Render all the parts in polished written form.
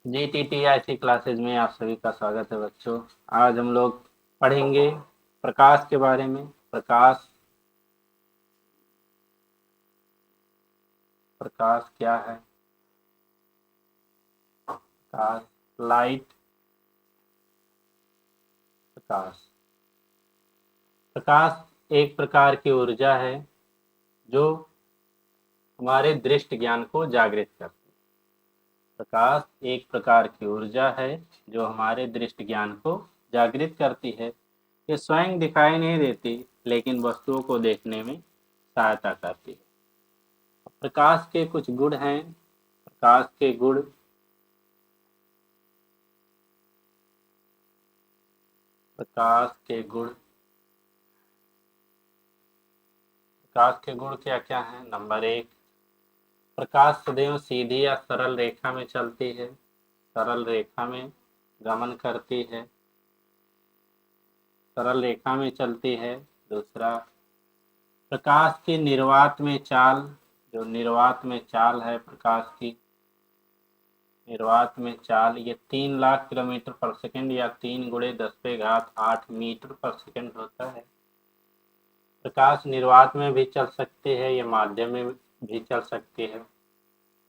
GTTIC classes में आप सभी का स्वागत है बच्चों। आज हम लोग पढ़ेंगे प्रकाश के बारे में। प्रकाश प्रकाश क्या है? प्रकाश, लाइट, प्रकाश। प्रकाश एक प्रकार की ऊर्जा है जो हमारे दृष्टि ज्ञान को जागृत करती है। प्रकाश एक प्रकार की ऊर्जा है जो हमारे दृष्टि ज्ञान को जागृत करती है। ये स्वयं दिखाई नहीं देती, लेकिन वस्तुओं को देखने में सहायता करती है। प्रकाश के कुछ गुण हैं। प्रकाश के गुण प्रकाश के गुण प्रकाश के गुण क्या क्या हैं? नंबर एक, प्रकाश सदैव सीधी या सरल रेखा में चलती है, सरल रेखा में गमन करती है, सरल रेखा में चलती है। दूसरा, प्रकाश की निर्वात में चाल, जो निर्वात में चाल है प्रकाश की, निर्वात में चाल ये 3 लाख किलोमीटर पर सेकंड या 3 × 10⁸ मीटर पर सेकंड होता है। प्रकाश निर्वात में भी चल सकती है, या माध्यम में भी चल सकती है।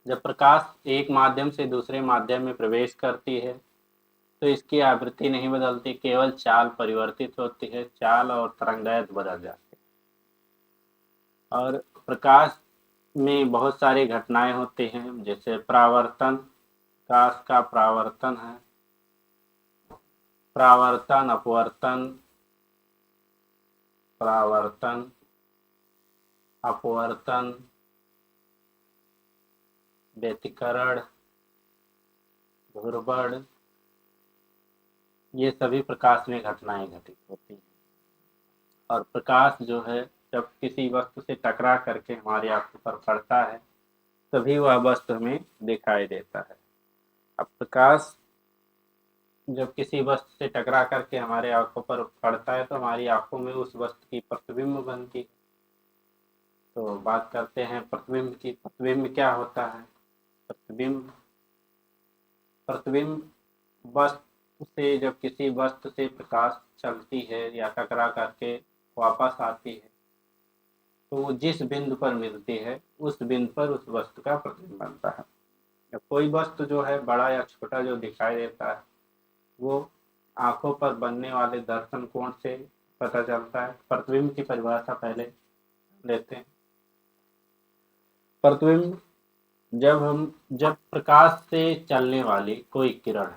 जब प्रकाश एक माध्यम से दूसरे माध्यम में प्रवेश करती है तो इसकी आवृत्ति नहीं बदलती, केवल चाल परिवर्तित होती है। चाल और तरंगदैर्घ्य बदल जाते हैं। और प्रकाश में बहुत सारी घटनाएं होती हैं, जैसे परावर्तन। प्रकाश का परावर्तन है, परावर्तन, अपवर्तन, परावर्तन, अपवर्तन, व्यतिकरण, घूर्णन, ये सभी प्रकाश में घटनाएं घटित होती हैं। और प्रकाश जो है जब किसी वस्तु से टकरा करके हमारी आंखों पर पड़ता है तभी वह वस्तु हमें दिखाई देता है। अब प्रकाश जब किसी वस्तु से टकरा करके हमारे आंखों पर पड़ता है तो हमारी आंखों में उस वस्तु की प्रतिबिंब बनती है। तो बात करते हैं प्रतिबिंब की। प्रतिबिंब क्या होता है? प्रतिबिंब प्रतिबिंब वस्तु से, जब किसी वस्तु से प्रकाश चलती है या टकरा करके वापस आती है तो वो जिस बिंदु पर मिलती है उस बिंदु पर उस वस्तु का प्रतिबिंब बनता है। या कोई वस्तु जो है बड़ा या छोटा जो दिखाई देता है वो आंखों पर बनने वाले दर्शन कोण से पता चलता है। प्रतिबिंब की परिभाषा पहले लेते हैं। प्रतिबिंब जब प्रकाश से चलने वाली कोई किरण,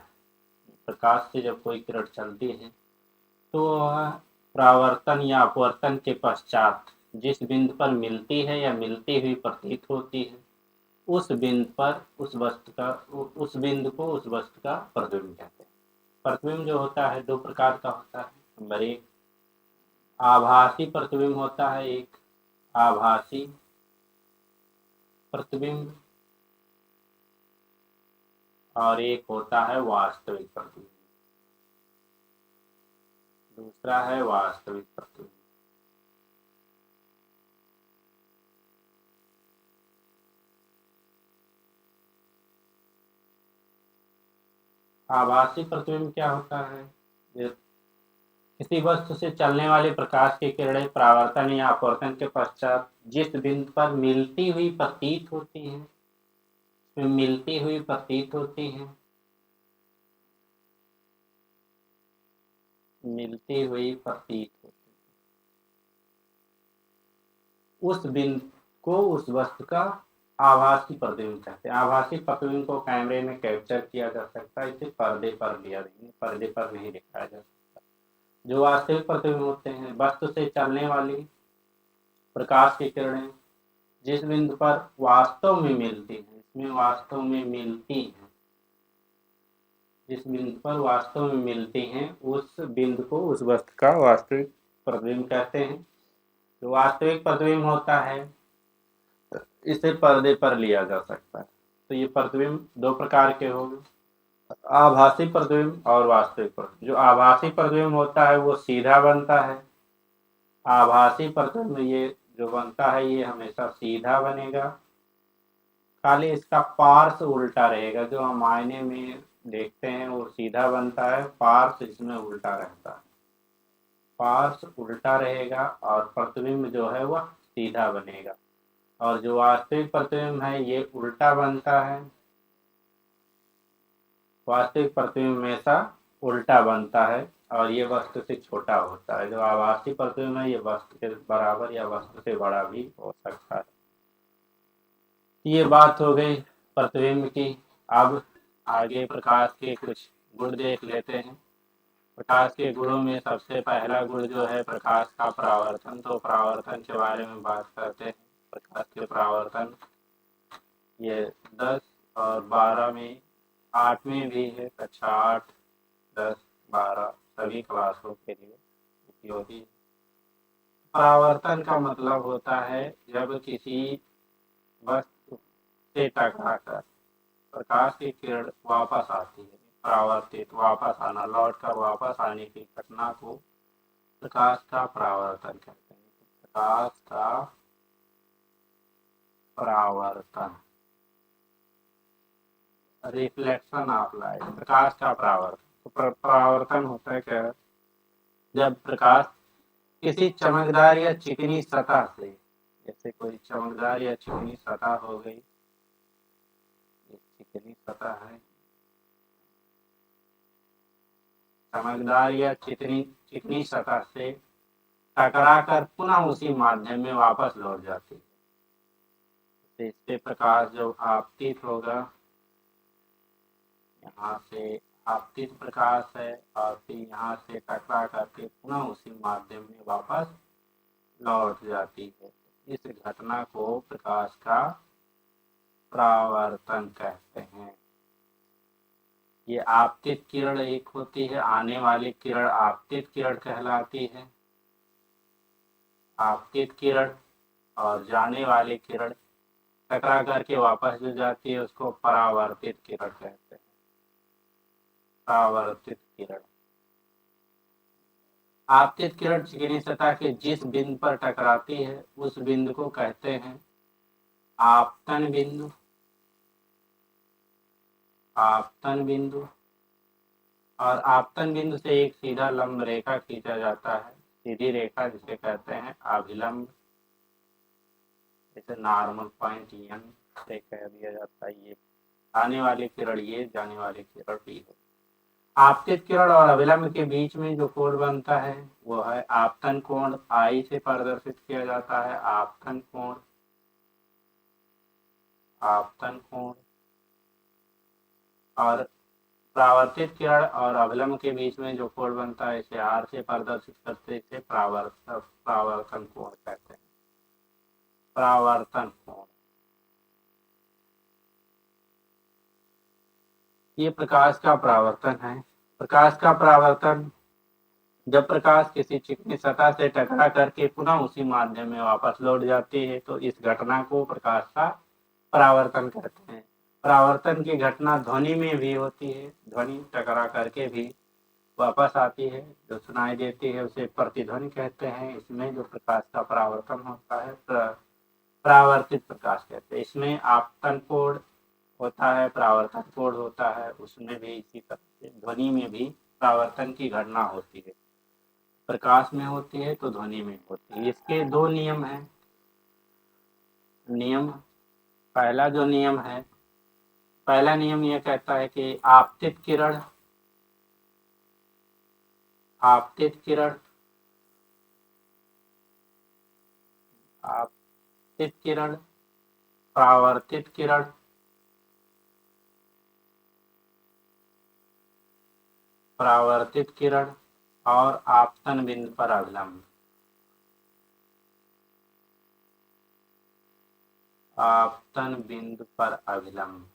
प्रकाश से जब कोई किरण चलती है तो वह परावर्तन या अपवर्तन के पश्चात जिस बिंदु पर मिलती है या मिलती हुई प्रतीत होती है उस बिंदु पर उस बिंदु को उस वस्तु का प्रतिबिंब कहते हैं। प्रतिबिंब जो होता है दो प्रकार का होता है। नंबर एक, आभासी प्रतिबिंब होता है। एक आभासी प्रतिबिंब और एक होता है वास्तविक प्रतिबिंब। दूसरा है वास्तविक प्रतिबिंब। आभासी प्रतिबिंब क्या होता है? किसी वस्तु से चलने वाली प्रकाश की किरणें परावर्तन या अपवर्तन के पश्चात जिस बिंदु पर मिलती हुई प्रतीत होती हैं, मिलती हुई प्रतीत होती हैं, मिलती हुई प्रतीत होती है, उस बिंदु को उस वस्तु का आभासी प्रतिबिंब कहते हैं। आभासी प्रतिबिंब को कैमरे में कैप्चर किया जा सकता है, इसे पर्दे पर लिया नहीं, पर्दे पर नहीं दिखाया जा सकता। जो वास्तविक प्रतिबिंब होते हैं, वस्तु से चलने वाली प्रकाश की किरणें जिस बिंदु पर वास्तव में मिलती हैं, इसमें वास्तव में मिलती हैं, जिस बिंदु पर वास्तव में मिलती हैं उस बिंदु को उस वस्तु का वास्तविक प्रतिबिंब कहते हैं। जो वास्तविक प्रतिबिंब होता है इसे पर्दे पर लिया जा सकता है। तो ये प्रतिबिंब दो प्रकार के हो गए, आभासी प्रतिबिंब और वास्तविक प्रतिबिंब। जो आभासी प्रतिबिंब होता है वो सीधा बनता है। आभासी प्रतिबिंब ये जो बनता है ये हमेशा सीधा बनेगा, खाली इसका पार्श्व उल्टा रहेगा। जो हम आईने में देखते हैं वो सीधा बनता है, पार्श्व इसमें उल्टा रहता है। पार्श्व उल्टा रहेगा और प्रतिबिंब जो है वह सीधा बनेगा। और जो वास्तविक प्रतिबिंब है ये उल्टा बनता है। वास्तविक प्रतिबिंब हमेशा उल्टा बनता है और ये वस्तु से छोटा होता है। जो आभासी प्रतिबिंब है ये वस्तु के बराबर या वस्तु से बड़ा भी हो सकता है। ये बात हो गई प्रतिबिंब की। अब आगे प्रकाश के कुछ गुण देख लेते हैं। प्रकाश के गुणों में सबसे पहला गुण जो है प्रकाश का परावर्तन। तो परावर्तन के बारे में बात करते हैं। प्रकाश के परावर्तन ये 10 और 12 में, 8 में भी है। कक्षा 8, 10, 12 सभी क्लासों के लिए उपयोगी। परावर्तन का मतलब होता है जब किसी वस्तु से टकराकर प्रकाश की किरण वापस आती है। परावर्तित वापस आना, लौट कर वापस आने की घटना को प्रकाश का परावर्तन कहते हैं। प्रकाश का परावर्तन, रिफ्लेक्शन ऑफ लाइट, प्रकाश का परावर्तन। तो परावर्तन होता है क्या, जब प्रकाश किसी चमकदार या चिकनी सतह से, जैसे कोई चमकदार या चिकनी सतह हो गई, चिकनी सतह है, चमकदार या चिकनी सतह से टकराकर पुनः उसी माध्यम में वापस लौट जाती है। तो इससे प्रकाश जो आपतित होगा, यहाँ से आपतित प्रकाश है और फिर यहाँ से टकरा करके पुनः उसी माध्यम में वापस लौट जाती है। इस घटना को प्रकाश का परावर्तन कहते हैं। ये आपतित किरण एक होती है, आने वाली किरण आपतित किरण कहलाती है। आपतित किरण और जाने वाली किरण टकरा करके वापस जो जाती है उसको परावर्तित किरण कहते हैं। परावर्तित किरण, आपतित किरण चिकनी सतह के जिस बिंदु पर टकराती है उस बिंदु को कहते हैं आपतन बिंदु। आपतन बिंदु, और आपतन बिंदु से एक सीधा लंब रेखा खींचा जाता है, सीधी रेखा जिसे कहते हैं अभिलंब। जैसे नॉर्मल पॉइंट एन से कह दिया जाता है, ये आने वाली किरण ये, जाने वाली किरण भी है। आपतित किरण और अभिलंब के बीच में जो कोण बनता है वो है आपतन कोण। आई से प्रदर्शित किया जाता है आपतन कोण। आपतन कोण। और परावर्तित किरण और अभिलंब के बीच में जो कोण बनता है इसे आर से प्रदर्शित करते, इसे परावर्तन कोण कहते हैं। परावर्तन कोण, ये प्रकाश का परावर्तन है। प्रकाश का परावर्तन, जब प्रकाश किसी चिकनी सतह से टकरा करके पुनः उसी माध्यम में वापस लौट जाती है तो इस घटना को प्रकाश का परावर्तन कहते हैं। परावर्तन की घटना ध्वनि में भी होती है। ध्वनि टकरा करके भी वापस आती है, जो सुनाई देती है उसे प्रतिध्वनि कहते हैं। इसमें जो प्रकाश का परावर्तन होता है परावर्तित प्रकाश कहते हैं। इसमें आपतन कोण होता है, परावर्तन कोण होता है, उसमें भी इसी तरह से ध्वनि में भी परावर्तन की घटना होती है। प्रकाश में होती है तो ध्वनि में होती है। इसके दो नियम हैं। नियम, पहला जो नियम है, पहला नियम यह कहता है कि आपतित किरण, आपतित किरण, आपतित किरण, परावर्तित किरण, परावर्तित किरण और आपतन बिंदु पर अभिलंब। आपतन बिंदु पर अभिलंब,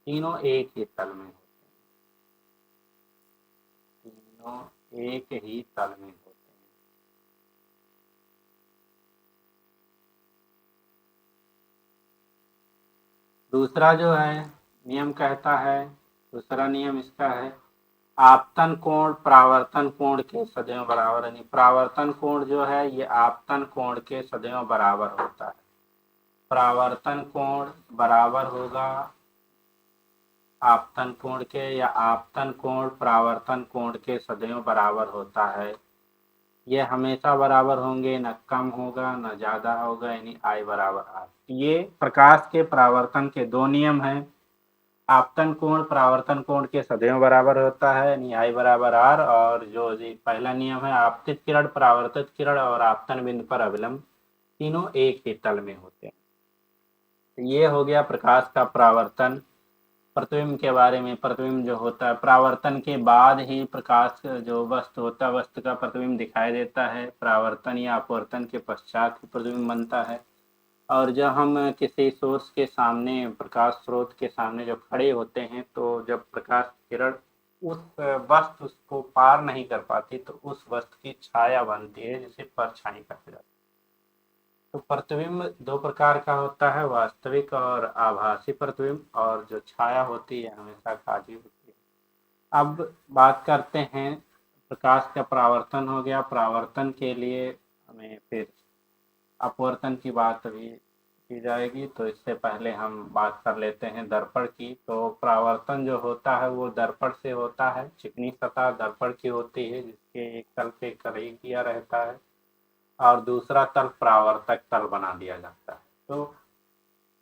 तीनों एक ही तल में होते हैं। तीनों एक ही तल में होते हैं। दूसरा जो है नियम कहता है, दूसरा नियम इसका है आपतन कोण परावर्तन कोण के सदैव बराबर, यानी परावर्तन कोण जो है ये आपतन कोण के सदैव बराबर होता है। परावर्तन कोण बराबर होगा आपतन कोण के, या आपतन कोण परावर्तन कोण के सदैव बराबर होता है। ये हमेशा बराबर होंगे, न कम होगा न ज़्यादा होगा, यानी I बराबर R। ये प्रकाश के परावर्तन के दो नियम हैं। आपतन कोण परावर्तन कोण के सदैव बराबर होता है, यानी I बराबर R। और जो पहला नियम है, आपतित किरण परावर्तित किरण और आपतन बिंदु पर अभिलंब तीनों एक ही तल में होते हैं। तो ये हो गया प्रकाश का परावर्तन। प्रतिबिंब के बारे में, प्रतिबिंब जो होता है परावर्तन के बाद ही प्रकाश जो वस्तु होता है वस्तु का प्रतिबिंब दिखाई देता है। परावर्तन या अपवर्तन के पश्चात ही प्रतिबिंब बनता है। और जब हम किसी सोर्स के सामने, प्रकाश स्रोत के सामने जब खड़े होते हैं, तो जब प्रकाश किरण उस वस्तु को पार नहीं कर पाती तो उस वस्तु की छाया बनती है, जिसे परछाई कहा जाता है। तो प्रतिबिंब दो प्रकार का होता है, वास्तविक और आभासी प्रतिबिंब। और जो छाया होती है हमेशा काली होती है। अब बात करते हैं, प्रकाश का परावर्तन हो गया। परावर्तन के लिए हमें फिर अपवर्तन की बात अभी की जाएगी, तो इससे पहले हम बात कर लेते हैं दर्पण की। तो परावर्तन जो होता है वो दर्पण से होता है। चिकनी सतह दर्पण की होती है, जिसके एक तल पे कलई किया रहता है और दूसरा तल परावर्तक तल बना दिया जाता है। तो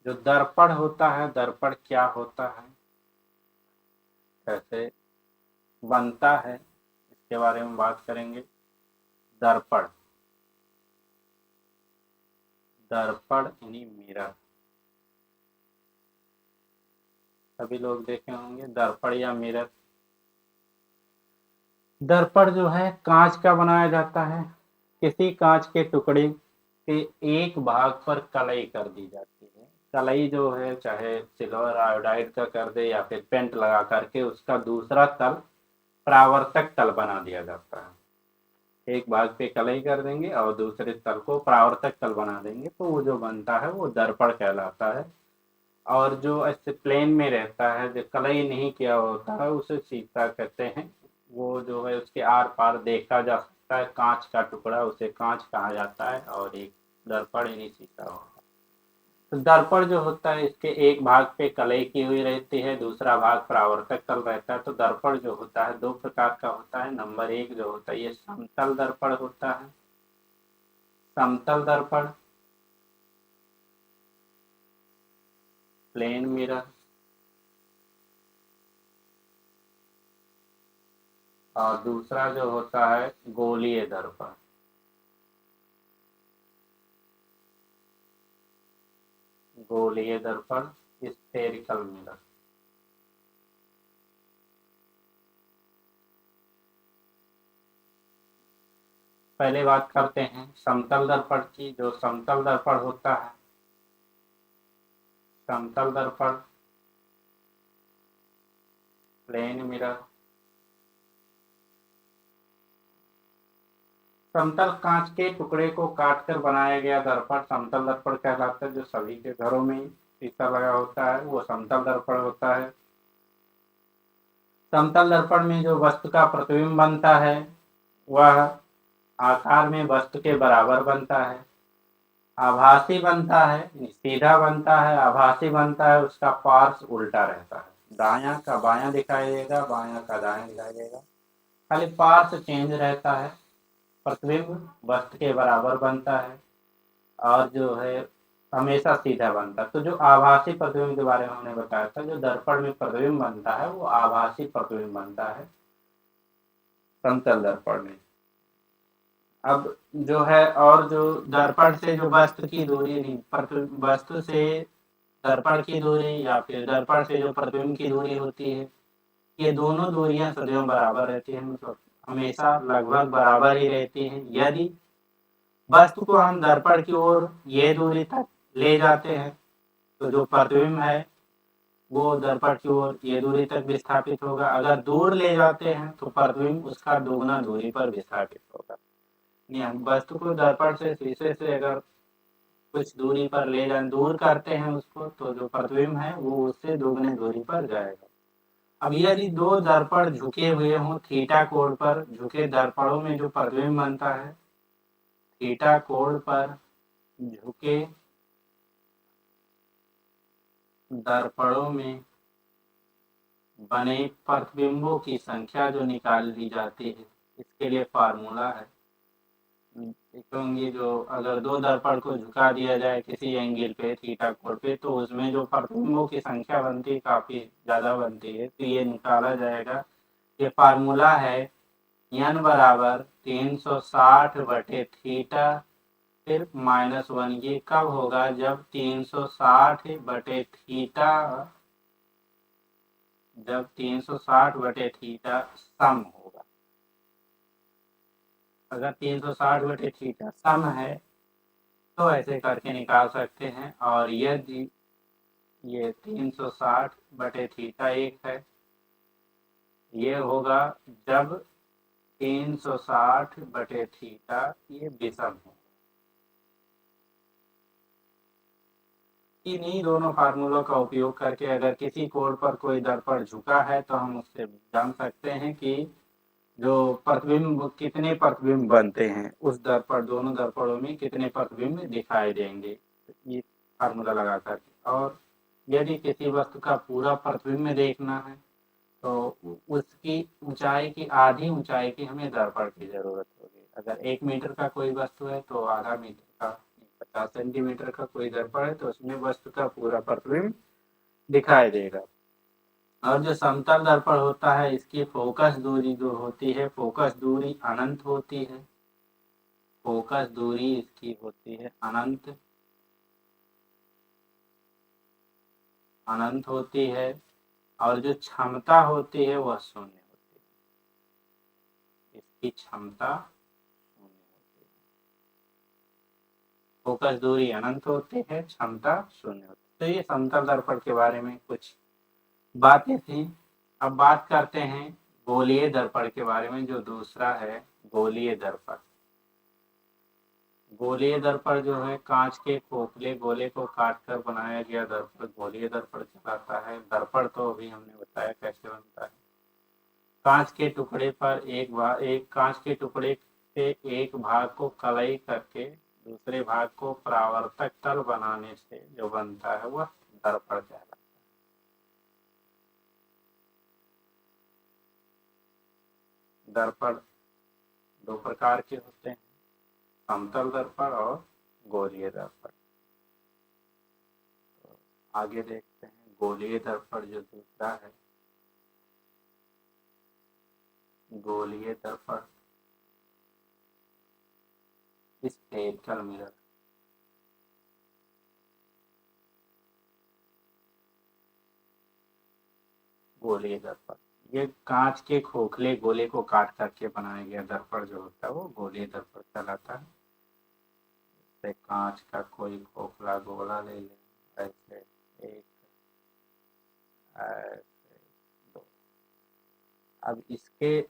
जो दर्पण होता है, दर्पण क्या होता है, कैसे बनता है, इसके बारे में बात करेंगे। दर्पण, दर्पण यानी मिरर, सभी लोग देखे होंगे दर्पण या मिरर। दर्पण जो है कांच का बनाया जाता है। किसी कांच के टुकड़े के एक भाग पर कलई कर दी जाती है। कलई जो है चाहे सिल्वर आयोडाइड का कर दे या फिर पेंट लगा करके उसका दूसरा तल परावर्तक तल बना दिया जाता है। एक भाग पे कलई कर देंगे और दूसरे तल को परावर्तक तल बना देंगे, तो वो जो बनता है वो दर्पण कहलाता है। और जो ऐसे प्लेन में रहता है, जो कलई नहीं किया होता है, उसे शीशा कहते हैं। वो जो है उसके आर पार देखा जा सकता है, कांच का टुकड़ा उसे कांच कहा जाता है। और एक दर्पण यानी शीशा होता है। तो दर्पण जो होता है इसके एक भाग पे कलई की हुई रहती है, दूसरा भाग परावर्तक तल रहता है। तो दर्पण जो होता है दो प्रकार का होता है। नंबर एक जो होता है ये समतल दर्पण होता है, समतल दर्पण, प्लेन मिरर। और दूसरा जो होता है गोलीय दर्पण, गोलीय दर्पण, स्फेरिकल मिरर। पहले बात करते हैं समतल दर्पण की। जो समतल दर्पण होता है, समतल दर्पण, प्लेन मिरर। समतल कांच के टुकड़े को काटकर बनाया गया दर्पण समतल दर्पण कहलाता है। जो सभी के घरों में शीशा लगा होता है वो समतल दर्पण होता है। समतल दर्पण में जो वस्तु का प्रतिबिंब बनता है वह आकार में वस्तु के बराबर बनता है। आभासी बनता है, सीधा बनता है। आभासी बनता है, उसका पार्श्व उल्टा रहता है। दायां का बायां दिखाई देगा, बायां का दायां दिखाई देगा, खाली पार्श्व चेंज रहता है। प्रतिबिंब वस्तु के बराबर बनता है और जो है हमेशा सीधा बनता है। तो जो आभासी प्रतिबिंब के बारे में हमने बताया था, जो दर्पण में प्रतिबिंब बनता है वो आभासी प्रतिबिंब बनता है समतल दर्पण में। अब जो है, और जो दर्पण से जो वस्तु की दूरी नहीं, वस्तु से दर्पण की दूरी या फिर दर्पण से जो प्रतिबिंब की दूरी होती है, ये दोनों दूरियां सदैव बराबर रहती हैं, मतलब हमेशा लगभग बराबर ही रहती हैं। यदि वस्तु को हम दर्पण की ओर ये दूरी तक ले जाते हैं तो जो प्रतिबिंब है वो दर्पण की ओर ये दूरी तक विस्थापित होगा। अगर दूर ले जाते हैं तो प्रतिबिंब उसका दोगुना दूरी पर विस्थापित होगा। हम वस्तु को दर्पण से, शीशे से अगर कुछ दूरी पर ले जाए, दूर करते हैं उसको, तो जो प्रतिबिंब है वो उससे दोगुने दूरी पर जाएगा। अब यदि दो दर्पण झुके हुए हों थीटा कोण पर, झुके दर्पणों में जो प्रतिबिंब बनता है थीटा कोण पर झुके दर्पणों में बने प्रतिबिंबों की संख्या जो निकाल ली जाती है, इसके लिए फार्मूला है। क्योंकि जो अगर दो दर्पण को झुका दिया जाए किसी एंगल पे थीटा कोण पे, तो उसमें जो प्रतिबिंबों की संख्या बनती है काफी ज्यादा बनती है, तो ये निकाला जाएगा। ये फार्मूला है n बराबर 360/थीटा फिर -1। ये कब होगा? जब 360/थीटा सम होगा। अगर 360/थीटा सम है तो ऐसे करके निकाल सकते हैं। और यदि ये 360/थीटा एक है, ये होगा जब 360/थीटा ये विषम हो। इन्हीं दोनों फार्मूलों का उपयोग करके अगर किसी कोण पर कोई दर्पण झुका है तो हम उससे जान सकते हैं कि जो प्रतिबिंब कितने प्रतिबिंब बनते हैं उस दर्पण, दोनों दर्पणों में कितने प्रतिबिंब दिखाई देंगे, ये फार्मूला लगा करके। और यदि किसी वस्तु का पूरा प्रतिबिंब देखना है तो उसकी ऊंचाई की आधी ऊंचाई की हमें दर्पण की जरूरत होगी। अगर 1 मीटर का कोई वस्तु है तो आधा मीटर का, 50 सेंटीमीटर का कोई दर्पण है तो उसमें वस्तु का पूरा प्रतिबिंब दिखाई देगा। और जो समतल दर्पण होता है, इसकी फोकस दूरी जो होती है, फोकस दूरी अनंत होती है। फोकस दूरी इसकी होती है अनंत होती है। और जो क्षमता होती है वह शून्य होती है। इसकी क्षमता शून्य होती है। फोकस दूरी अनंत होती है, क्षमता शून्य होती है। तो ये समतल दर्पण के बारे में कुछ बातें थी। अब बात करते हैं गोलीय दर्पण के बारे में, जो दूसरा है गोलीय दर्पण। गोलीय दर्पण जो है कांच के खोखले गोले को काटकर बनाया गया दर्पण गोलीय दर्पण कहलाता है। दर्पण तो अभी हमने बताया कैसे बनता है। कांच के टुकड़े पर एक कांच के टुकड़े से एक भाग को कलई करके दूसरे भाग को परावर्तक तल बनाने से जो बनता है वह दर्पण कहलाता है। दर्पण दो प्रकार के होते हैं, समतल दर्पण और गोलीय दर्पण। तो आगे देखते हैं गोलीय दर्पण जो दूसरा है। गोलीय दर्पण स्फेरिकल मिरर। गोलीय दर्पण ये कांच के खोखले गोले को काट करके बनाया गया दर्पण जो होता है वो गोलीय दर्पण कहलाता है। जैसे कांच का कोई खोखला गोला ले लें, ऐसे एक, ऐसे दो। अब इसके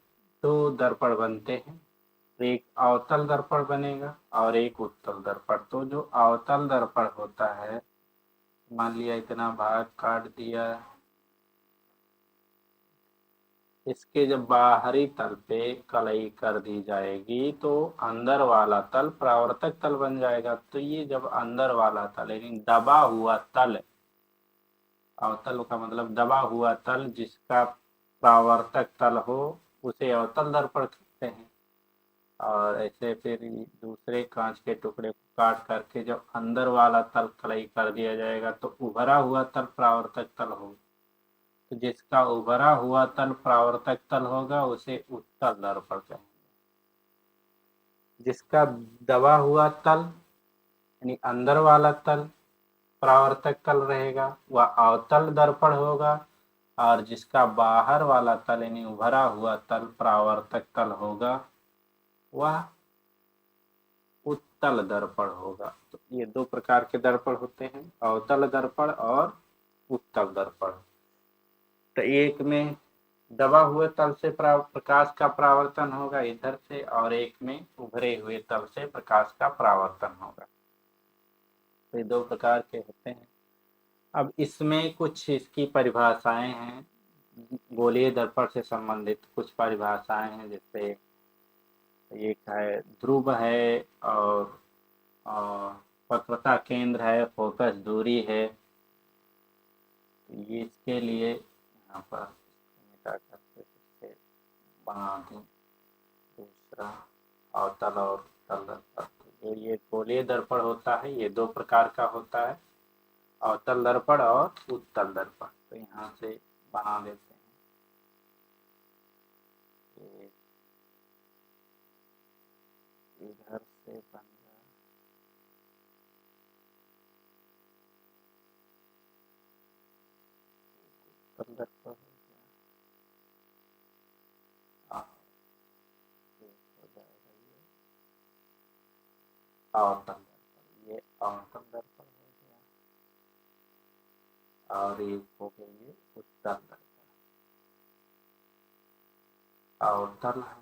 दो दर्पण बनते हैं, एक अवतल दर्पण बनेगा और एक उत्तल दर्पण। तो जो अवतल दर्पण होता है, मान लिया इतना भाग काट दिया, इसके जब बाहरी तल पे कलई कर दी जाएगी तो अंदर वाला तल परावर्तक तल बन जाएगा। तो ये जब अंदर वाला तल यानी दबा हुआ तल, अवतल का मतलब दबा हुआ तल जिसका परावर्तक तल हो, उसे अवतल दर्पण कहते हैं। और ऐसे फिर दूसरे कांच के टुकड़े को काट करके जब अंदर वाला तल कलई कर दिया जाएगा तो उभरा हुआ तल परावर्तक तल होगा। तो जिसका उभरा हुआ तल परावर्तक तल होगा उसे उत्तल दर्पण कहेंगे। जिसका दबा हुआ तल यानी अंदर वाला तल परावर्तक तल रहेगा वह अवतल दर्पण होगा। और जिसका बाहर वाला तल यानी उभरा हुआ तल परावर्तक तल होगा वह उत्तल दर्पण होगा। तो ये दो प्रकार के दर्पण होते हैं, अवतल दर्पण और उत्तल दर्पण। तो एक में दबा हुए तल से प्रकाश का परावर्तन होगा इधर से, और एक में उभरे हुए तल से प्रकाश का परावर्तन होगा। तो ये दो प्रकार के होते हैं। अब इसमें कुछ इसकी परिभाषाएं हैं, गोलीय दर्पण से संबंधित कुछ परिभाषाएं हैं। जैसे एक है ध्रुव है, और वक्रता केंद्र है, फोकस दूरी है, तो ये इसके लिए यहाँ पर मिटा करके फिर से बना दें दूसरा अवतल और उत्तल दर्पण। जो ये गोलीय दर्पण होता है ये दो प्रकार का होता है, अवतल दर्पण और उत्तल दर्पण। तो यहाँ से बना देते हैं। इधर से बन रहा उत्तल दर्पण हो गया, हो जाएगा ये अवतल दर्पण, ये अवतल दर्पण हो गया और ये हो गया ये उत्तल दर्पण। अवतल है,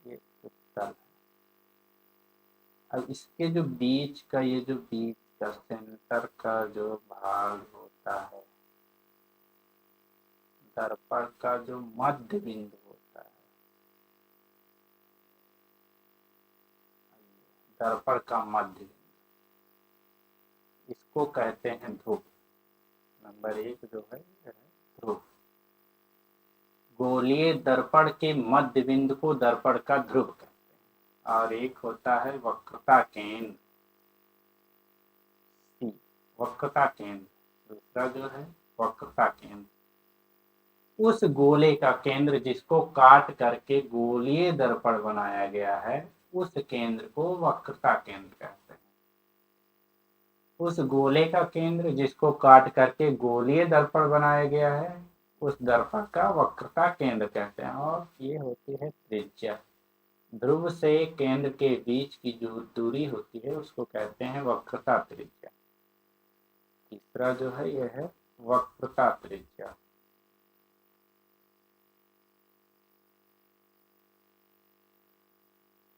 ये उत्तल है। अब इसके जो बीच का ये जो बीच का सेंटर का जो भाग होता है, दर्पण का जो मध्य बिंदु होता है, दर्पण का मध्य बिंदु, इसको कहते हैं ध्रुव। नंबर 1 जो है ध्रुव। गोलीय दर्पण के मध्य बिंदु को दर्पण का ध्रुव कहते हैं। और एक होता है वक्रता केंद्र, वक्रता केंद्र। दूसरा जो है वक्रता केंद्र, उस गोले का केंद्र जिसको काट करके गोलीय दर्पण बनाया गया है, उस केंद्र को वक्रता केंद्र कहते हैं। उस गोले का केंद्र जिसको काट करके गोलीय दर्पण बनाया गया है, उस दर्पण का वक्रता केंद्र कहते हैं। और ये होती है त्रिज्या। ध्रुव से केंद्र के बीच की जो दूरी होती है उसको कहते हैं वक्रता त्रिज्या। तीसरा जो है यह है वक्रता त्रिज्या।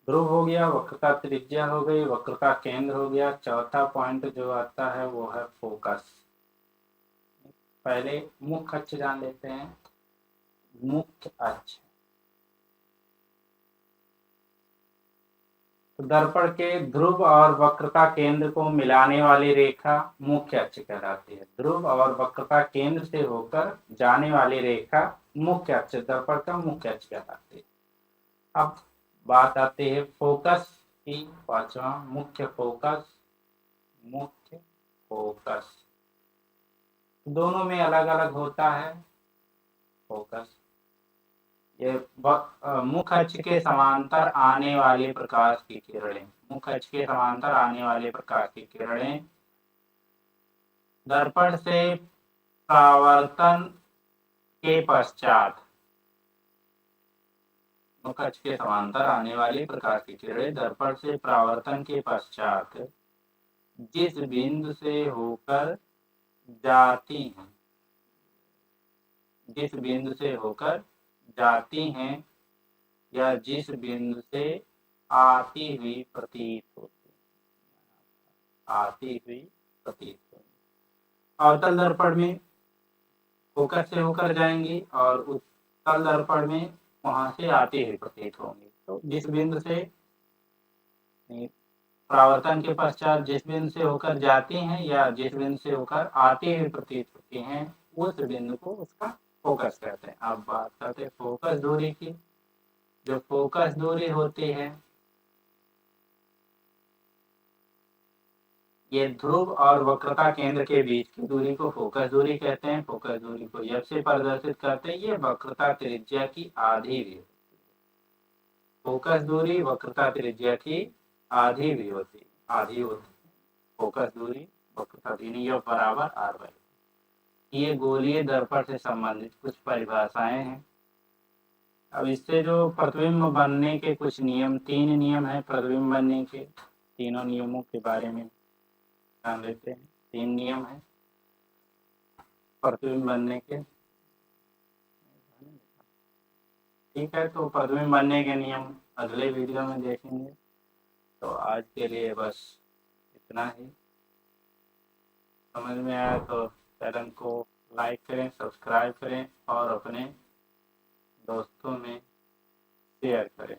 ध्रुव हो गया, वक्रता त्रिज्या हो गई, वक्रता केंद्र हो गया। चौथा पॉइंट जो आता है वो है फोकस। पहले मुख्य अक्ष जान लेते हैं। मुख्य अक्ष, तो दर्पण के ध्रुव और वक्रता केंद्र को मिलाने वाली रेखा मुख्य अक्ष कहलाती है। ध्रुव और वक्रता केंद्र से होकर जाने वाली रेखा मुख्य अक्ष, दर्पण का मुख्य अक्ष कहलाती है। अब बात आती है फोकस की। पांचवा मुख्य फोकस। मुख्य फोकस दोनों में अलग अलग होता है फोकस। ये मुख्य अक्ष के समांतर आने वाले प्रकाश की किरणें, मुख्य अक्ष के समांतर आने वाले प्रकाश की किरणें दर्पण से परावर्तन के पश्चात, मुख्य अक्ष के समांतर आने वाली प्रकाश की किरणें दर्पण से परावर्तन के पश्चात जिस बिंदु से होकर जाती हैं, जिस बिंदु से होकर जाती हैं या जिस बिंदु से आती हुई प्रतीत होती, आती हुई प्रतीत होती। अवतल दर्पण में फोकस से होकर जाएंगी और उत्तल दर्पण में वहां से आती हुई प्रतीत होंगी। तो जिस बिंदु से परावर्तन के पश्चात जिस बिंदु से होकर जाती हैं या जिस बिंदु से होकर आती हुई प्रतीत होती हैं, उस बिंदु को उसका फोकस कहते हैं। अब बात करते हैं फोकस दूरी की। जो फोकस दूरी होती है ये ध्रुव और वक्रता केंद्र के बीच की दूरी को फोकस दूरी कहते हैं। फोकस दूरी को जब से प्रदर्शित करते हैं ये वक्रता त्रिज्या की आधी भी होती है। फोकस दूरी वक्रता त्रिज्या की आधी भी होती, आधी होती है फोकस दूरी वक्रता त्रिज्या बराबर r/। ये गोलीय दर्पण से संबंधित कुछ परिभाषाएं हैं। अब इससे जो प्रतिबिंब बनने के कुछ नियम, 3 नियम है प्रतिबिंब बनने के। तीनों नियमों के बारे में जान लेते हैं। 3 नियम है प्रतिबिंब बनने के। ठीक है, तो प्रतिबिंब बनने के नियम अगले वीडियो में देखेंगे। तो आज के लिए बस इतना ही। समझ में आया तो चैनल को लाइक करें, सब्सक्राइब करें और अपने दोस्तों में शेयर करें।